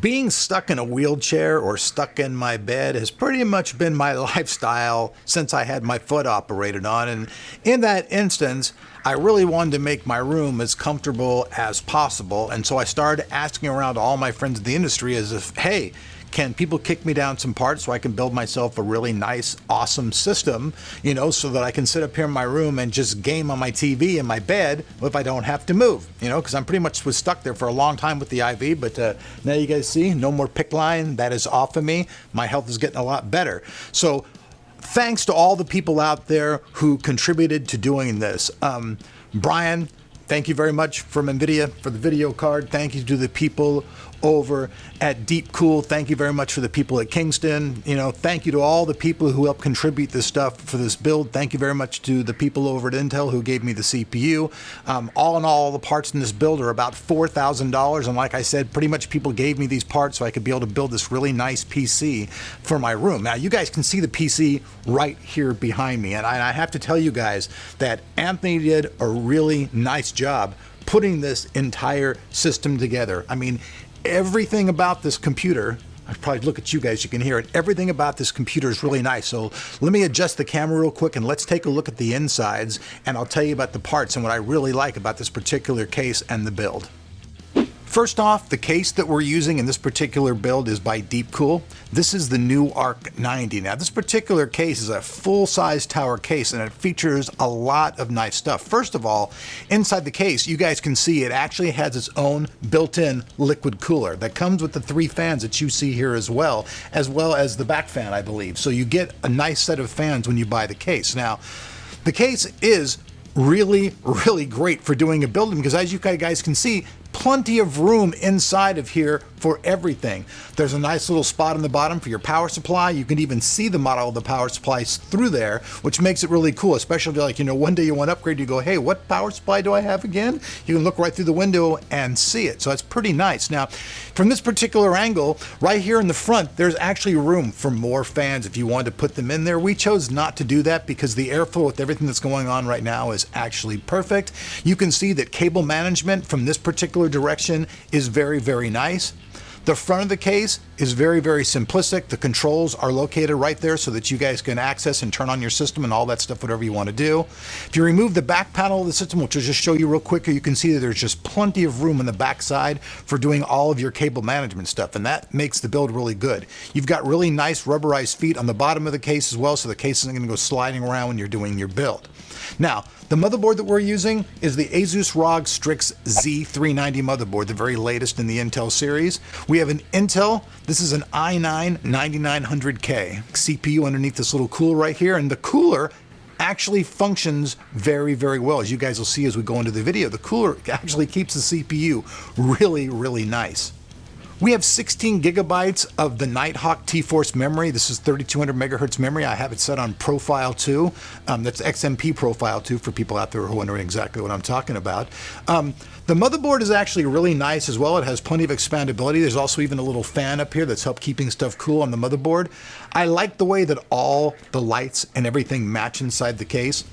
Being stuck in a wheelchair or stuck in my bed has pretty much been my lifestyle since I had my foot operated on. And in that instance, I really wanted to make my room as comfortable as possible. And so I started asking around to all my friends in the industry as if, hey, can people kick me down some parts so I can build myself a really nice, awesome system, you know, so that I can sit up here in my room and just game on my TV in my bed if I don't have to move, you know, because I'm pretty much was stuck there for a long time with the IV. But now you guys see, no more PICC line. That is off of me. My health is getting a lot better. So thanks to all the people out there who contributed to doing this. Brian, thank you very much from NVIDIA for the video card. Thank you to the people over at DEEPCOOL. Thank you very much for the people at Kingston. You know, thank you to all the people who helped contribute this stuff for this build. Thank you very much to the people over at Intel who gave me the CPU. All in all the parts in this build are about $4,000. And like I said, pretty much people gave me these parts so I could be able to build this really nice PC for my room. Now, you guys can see the PC right here behind me. And I have to tell you guys that Anthony did a really nice job putting this entire system together. I mean, everything about this computer, I probably look at you guys, you can hear it. Everything about this computer is really nice. So let me adjust the camera real quick and let's take a look at the insides and I'll tell you about the parts and what I really like about this particular case and the build. First off, the case that we're using in this particular build is by DEEPCOOL. This is the new Arc 90. Now, this particular case is a full-size tower case and it features a lot of nice stuff. First of all, inside the case, you guys can see it actually has its own built-in liquid cooler that comes with the 3 fans that you see here as well as the back fan, I believe. So you get a nice set of fans when you buy the case. Now, the case is really, really great for doing a building because as you guys can see, plenty of room inside of here for everything. There's a nice little spot on the bottom for your power supply. You can even see the model of the power supplies through there, which makes it really cool, especially like, you know, one day you want to upgrade, you go, hey, what power supply do I have again? You can look right through the window and see it. So that's pretty nice. Now, from this particular angle, right here in the front, there's actually room for more fans if you wanted to put them in there. We chose not to do that because the airflow with everything that's going on right now is actually perfect. You can see that cable management from this particular direction is very, very nice. The front of the case is very, very simplistic. The controls are located right there so that you guys can access and turn on your system and all that stuff, whatever you want to do. If you remove the back panel of the system, which I'll just show you real quick, you can see that there's just plenty of room on the back side for doing all of your cable management stuff, and that makes the build really good. You've got really nice rubberized feet on the bottom of the case as well, so the case isn't going to go sliding around when you're doing your build. Now, the motherboard that we're using is the ASUS ROG Strix Z390 motherboard, the very latest in the Intel series. We have an Intel, this is an i9-9900K CPU underneath this little cooler right here, and the cooler actually functions very, very well. As you guys will see as we go into the video, the cooler actually keeps the CPU really, really nice. We have 16 gigabytes of the Nighthawk T-Force memory. This is 3200 megahertz memory. I have it set on Profile 2. That's XMP Profile 2 for people out there who are wondering exactly what I'm talking about. The motherboard is actually really nice as well. It has plenty of expandability. There's also even a little fan up here that's helped keeping stuff cool on the motherboard. I like the way that all the lights and everything match inside the case.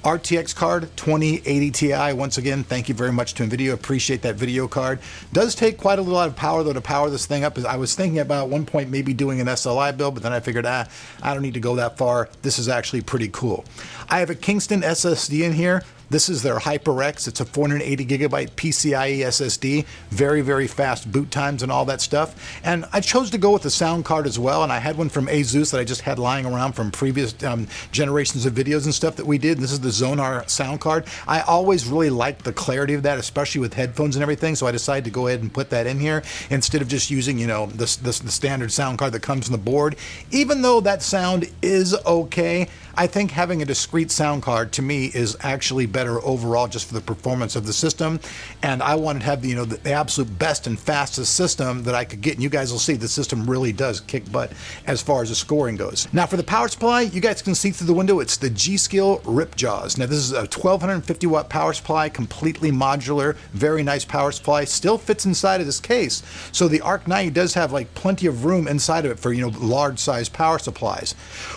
RTX card 2080 Ti. Once again, thank you very much to NVIDIA. Appreciate that video card. Does take quite a lot of power though to power this thing up. I was thinking about at one point maybe doing an SLI build, but then I figured, I don't need to go that far. This is actually pretty cool. I have a Kingston SSD in here. This is their HyperX. It's a 480 gigabyte PCIe SSD. Very, very fast boot times and all that stuff. And I chose to go with the sound card as well. And I had one from ASUS that I just had lying around from previous generations of videos and stuff that we did. This is the Xonar sound card. I always really liked the clarity of that, especially with headphones and everything. So I decided to go ahead and put that in here instead of just using, you know, the standard sound card that comes on the board. Even though that sound is okay, I think having a discrete sound card to me is actually better overall just for the performance of the system. And I wanted to have the, you know, the absolute best and fastest system that I could get. And you guys will see the system really does kick butt as far as the scoring goes. Now for the power supply, you guys can see through the window, it's the G.Skill Ripjaws. Now this is a 1250 watt power supply, completely modular, very nice power supply, still fits inside of this case. So the Arc 90 does have like plenty of room inside of it for, you know, large size power supplies.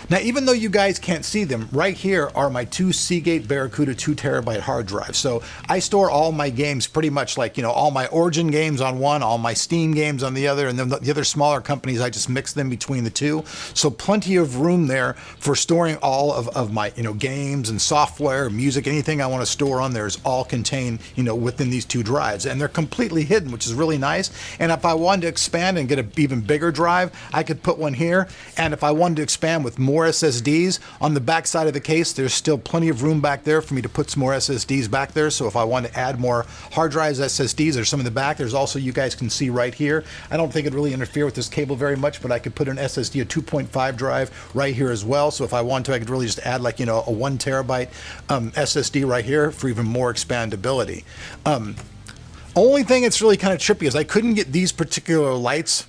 Now even though you guys can't see them right here are my two Seagate BarraCuda 2TB hard drives. So I store all my games pretty much like, you know, all my Origin games on one, all my Steam games on the other, and then the other smaller companies, I just mix them between the two. So plenty of room there for storing all of my, you know, games and software, music, anything I want to store on there is all contained, you know, within these two drives. And they're completely hidden, which is really nice. And if I wanted to expand and get an even bigger drive, I could put one here. And if I wanted to expand with more SSDs, on the back side of the case, there's still plenty of room back there for me to put some more SSDs back there. So if I want to add more hard drives, SSDs, there's some in the back. There's also, you guys can see right here, I don't think it'd really interfere with this cable very much, but I could put an SSD, a 2.5 drive right here as well. So if I want to, I could really just add like, you know, a 1 terabyte SSD right here for even more expandability. Only thing that's really kind of trippy is I couldn't get these particular lights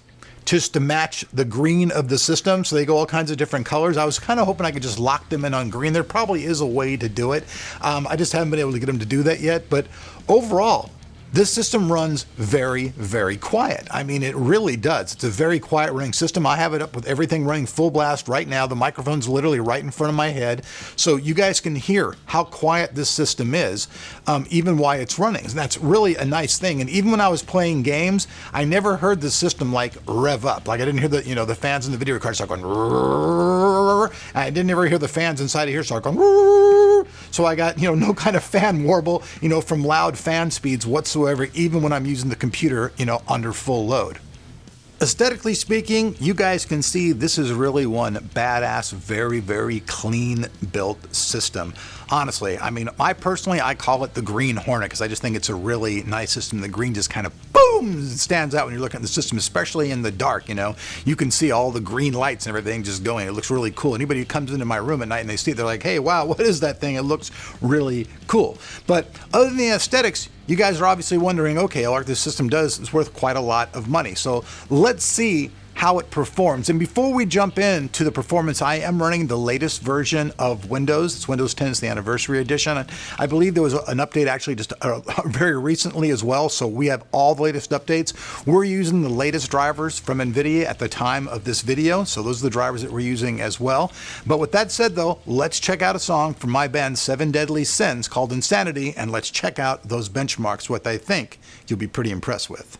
just to match the green of the system, so they go all kinds of different colors. I was kind of hoping I could just lock them in on green. There probably is a way to do it. I just haven't been able to get them to do that yet, but overall, this system runs very, very quiet. I mean, it really does. It's a very quiet running system. I have it up with everything running full blast right now. The microphone's literally right in front of my head. So you guys can hear how quiet this system is, even while it's running. And that's really a nice thing. And even when I was playing games, I never heard the system like rev up. Like I didn't hear the, you know, the fans in the video card start going, and I didn't ever hear the fans inside of here start going, so I got, you know, no kind of fan warble, you know, from loud fan speeds whatsoever, even when I'm using the computer, you know, under full load. Aesthetically speaking, you guys can see this is really one badass, very, very clean built system. Honestly, I mean, I call it the green Hornet because I just think it's a really nice system. The green just kind of boom stands out when you're looking at the system, especially in the dark. You know, you can see all the green lights and everything just going. It looks really cool. Anybody who comes into my room at night and they see it, they're like, hey, wow, what is that thing? It looks really cool. But other than the aesthetics, you guys are obviously wondering, okay, Lark, this system is worth quite a lot of money. So let's see how it performs. And before we jump into the performance, I am running the latest version of Windows. It's Windows 10, it's the anniversary edition. I believe there was an update actually just very recently as well. So we have all the latest updates. We're using the latest drivers from NVIDIA at the time of this video. So those are the drivers that we're using as well. But with that said though, let's check out a song from my band 7 Deadly Sins called Insanity, and let's check out those benchmarks, what I think you'll be pretty impressed with.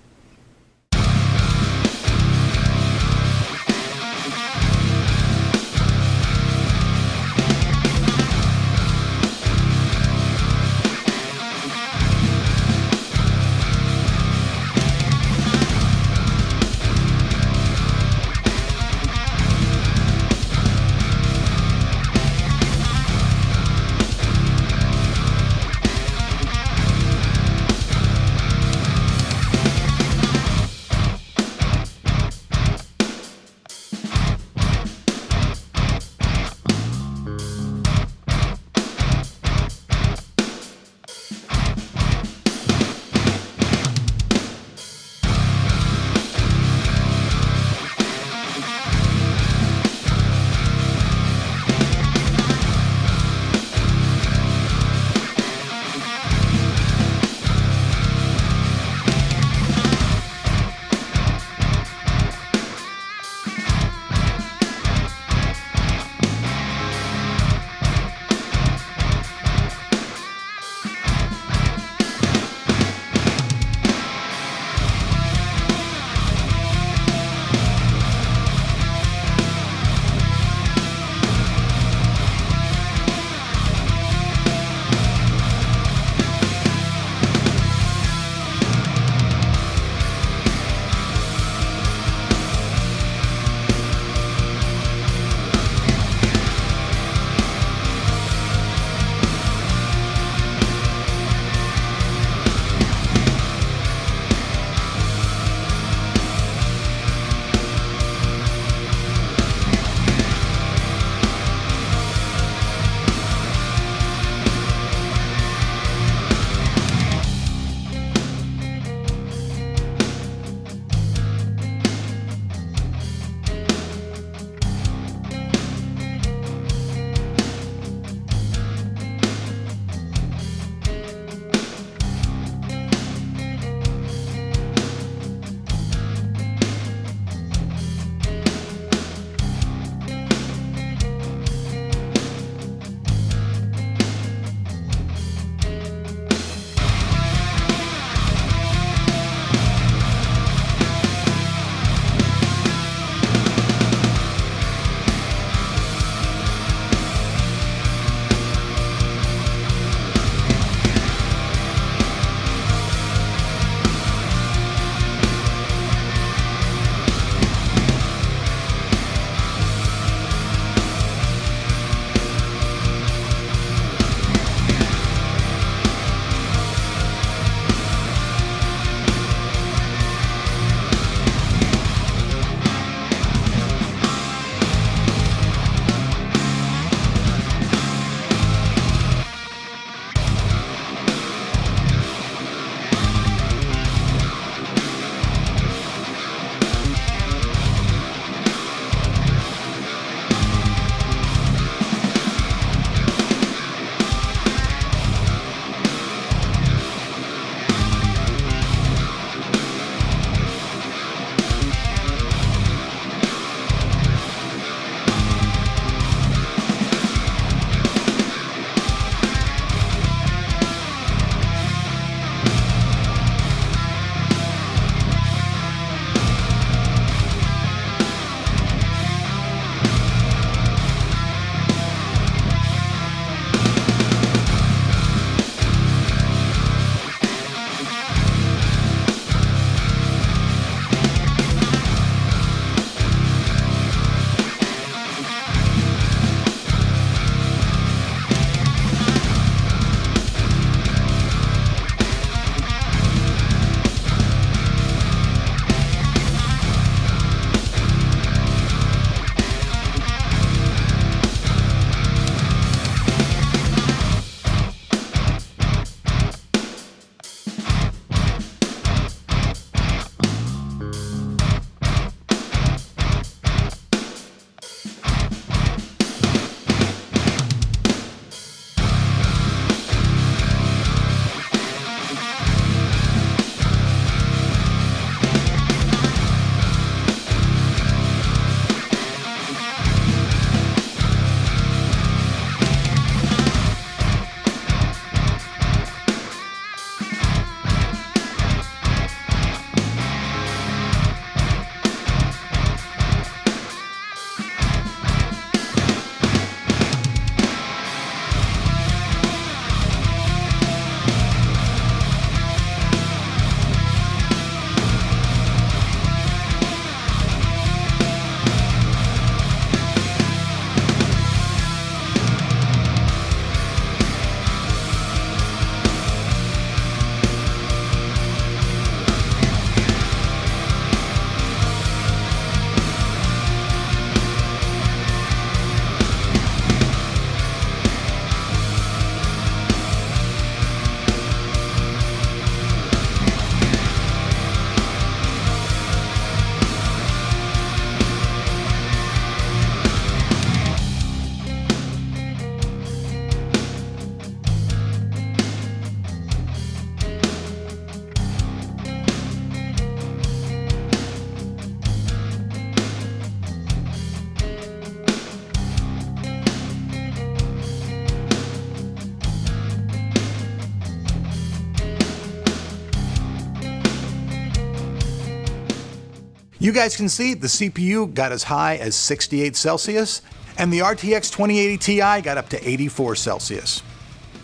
You guys can see the CPU got as high as 68 Celsius, and the RTX 2080 Ti got up to 84 Celsius.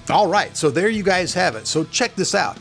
All right, so there you guys have it. So check this out.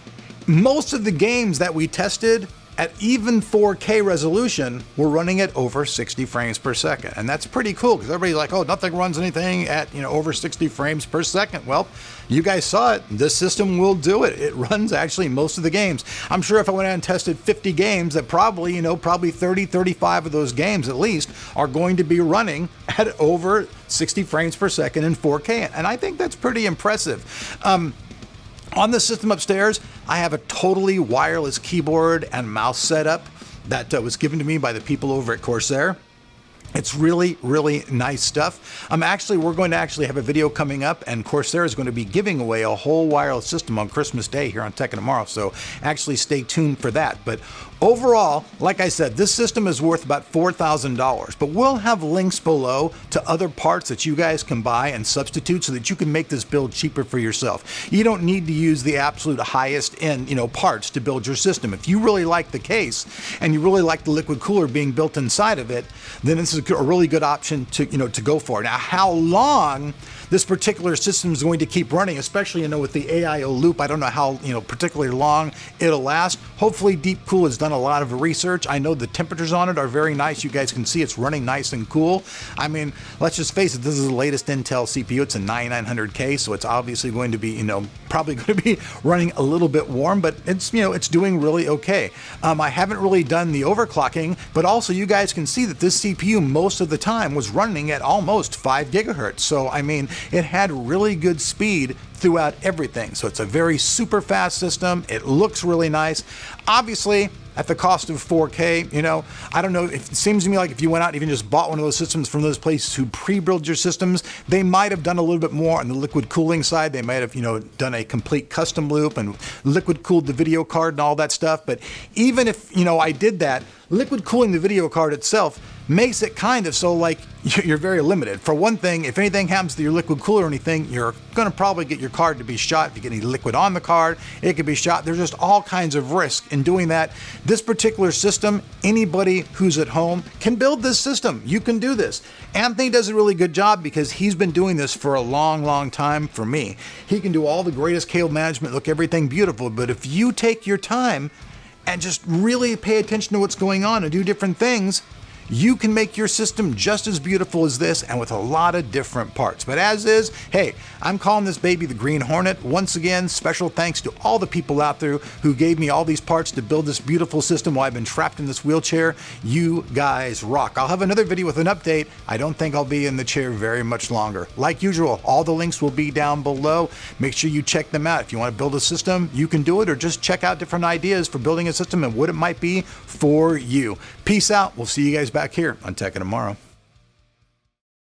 Most of the games that we tested at even 4K resolution were running at over 60 frames per second. And that's pretty cool because everybody's like, oh, nothing runs anything at, over 60 frames per second. Well, you guys saw it. This system will do it. It runs actually most of the games. I'm sure if I went out and tested 50 games that probably, probably 30, 35 of those games at least are going to be running at over 60 frames per second in 4K. And I think that's pretty impressive. On the system upstairs, I have a totally wireless keyboard and mouse setup that was given to me by the people over at Corsair. It's really, really nice stuff. We're going to actually have a video coming up, and Corsair is going to be giving away a whole wireless system on Christmas Day here on Tech and Tomorrow, so actually stay tuned for that. But overall, like I said, this system is worth about $4,000, but we'll have links below to other parts that you guys can buy and substitute so that you can make this build cheaper for yourself. You don't need to use the absolute highest end, parts to build your system. If you really like the case and you really like the liquid cooler being built inside of it, then this is a really good option to, to go for. Now, how long this particular system is going to keep running, especially, with the AIO loop, I don't know how, particularly long it'll last. Hopefully DEEPCOOL has done a lot of research. I know the temperatures on it are very nice. You guys can see it's running nice and cool. I mean, let's just face it, this is the latest Intel CPU. It's a 9900K, so it's obviously going to be, probably going to be running a little bit warm, but it's, it's doing really okay. I haven't really done the overclocking, but also you guys can see that this CPU most of the time was running at almost 5 gigahertz. So, I mean, it had really good speed throughout everything. So it's a very super fast system. It looks really nice. Obviously, at the cost of 4K, I don't know, it seems to me like if you went out and even just bought one of those systems from those places who pre-build your systems, they might have done a little bit more on the liquid cooling side. They might have, done a complete custom loop and liquid cooled the video card and all that stuff. But even if, I did that, liquid cooling the video card itself makes it kind of so like you're very limited. For one thing, if anything happens to your liquid cooler or anything, you're going to probably get your card to be shot. If you get any liquid on the card, it could be shot. There's just all kinds of risk in doing that. This particular system, anybody who's at home can build this system. You can do this. Anthony does a really good job because he's been doing this for a long, long time for me. He can do all the greatest cable management, look everything beautiful. But if you take your time and just really pay attention to what's going on and do different things, you can make your system just as beautiful as this and with a lot of different parts. But as is, hey, I'm calling this baby the Green Hornet. Once again, special thanks to all the people out there who gave me all these parts to build this beautiful system while I've been trapped in this wheelchair. You guys rock. I'll have another video with an update. I don't think I'll be in the chair very much longer. Like usual, all the links will be down below. Make sure you check them out. If you want to build a system, you can do it, or just check out different ideas for building a system and what it might be for you. Peace out. We'll see you guys back here on Tech and Tomorrow.